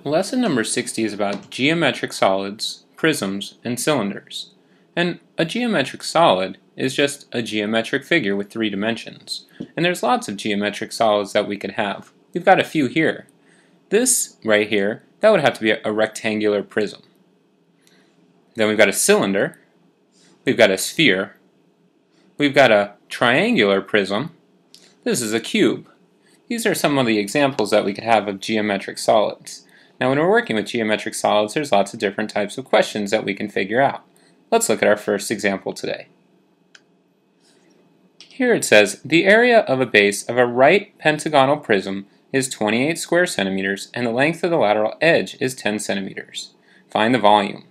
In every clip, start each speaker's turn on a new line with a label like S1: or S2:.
S1: Lesson number 60 is about geometric solids, prisms, and cylinders. And a geometric solid is just a geometric figure with 3 dimensions. And there's lots of geometric solids that we could have. We've got a few here. This right here, that would have to be a rectangular prism. Then we've got a cylinder, we've got a sphere, we've got a triangular prism, this is a cube. These are some of the examples that we could have of geometric solids. Now when we're working with geometric solids, there's lots of different types of questions that we can figure out. Let's look at our first example today. Here it says, the area of a base of a right pentagonal prism is 28 square centimeters and the length of the lateral edge is 10 centimeters. Find the volume.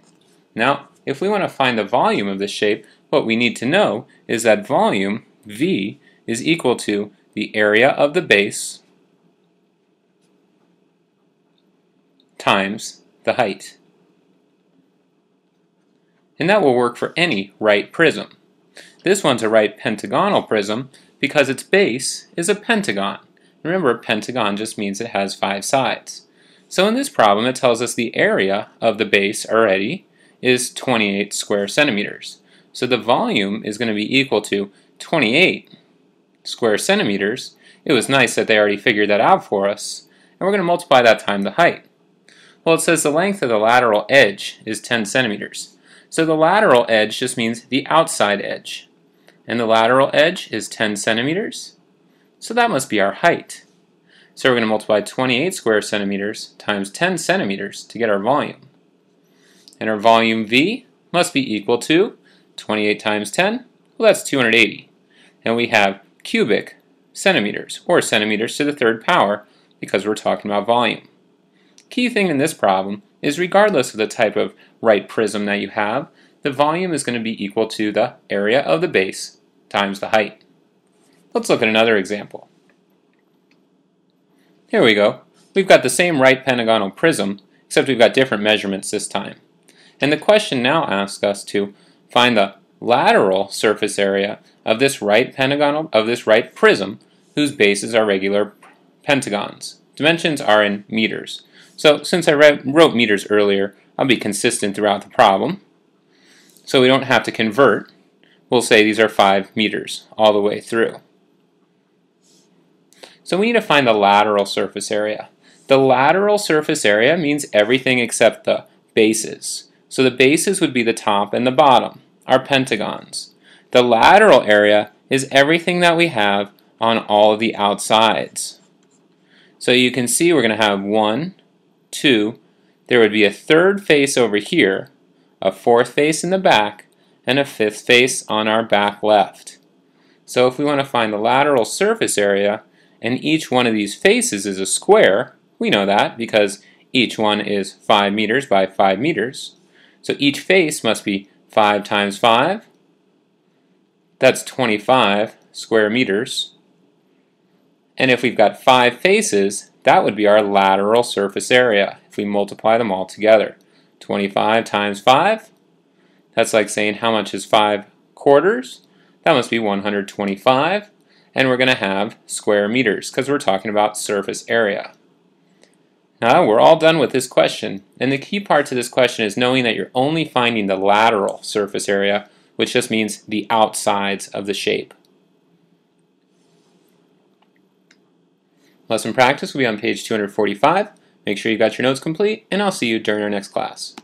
S1: Now, if we want to find the volume of this shape, what we need to know is that volume, V, is equal to the area of the base times the height. And that will work for any right prism. This one's a right pentagonal prism because its base is a pentagon. Remember, a pentagon just means it has 5 sides. So in this problem, it tells us the area of the base already is 28 square centimeters. So the volume is going to be equal to 28 square centimeters. It was nice that they already figured that out for us. And we're going to multiply that times the height. Well, it says the length of the lateral edge is 10 centimeters. So the lateral edge just means the outside edge. And the lateral edge is 10 centimeters. So that must be our height. So we're going to multiply 28 square centimeters times 10 centimeters to get our volume. And our volume V must be equal to 28 times 10. Well, that's 280. And we have cubic centimeters, or centimeters to the 3rd power, because we're talking about volume. Key thing in this problem is regardless of the type of right prism that you have, the volume is going to be equal to the area of the base times the height. Let's look at another example. Here we go. We've got the same right pentagonal prism, except we've got different measurements this time. And the question now asks us to find the lateral surface area of this right prism whose bases are regular pentagons. Dimensions are in meters. So since I wrote meters earlier, I'll be consistent throughout the problem. So we don't have to convert. We'll say these are 5 meters all the way through. So we need to find the lateral surface area. The lateral surface area means everything except the bases. So the bases would be the top and the bottom, our pentagons. The lateral area is everything that we have on all of the outsides. So you can see we're going to have 1, 2, there would be a 3rd face over here, a 4th face in the back, and a 5th face on our back left. So if we want to find the lateral surface area, and each one of these faces is a square, we know that because each one is 5 meters by 5 meters. So each face must be 5 times 5. That's 25 square meters. And if we've got 5 faces, that would be our lateral surface area if we multiply them all together. 25 times 5, that's like saying how much is 5 quarters? That must be 125. And we're going to have square meters because we're talking about surface area. Now we're all done with this question. And the key part to this question is knowing that you're only finding the lateral surface area, which just means the outsides of the shape. Lesson practice will be on page 245. Make sure you got your notes complete, and I'll see you during our next class.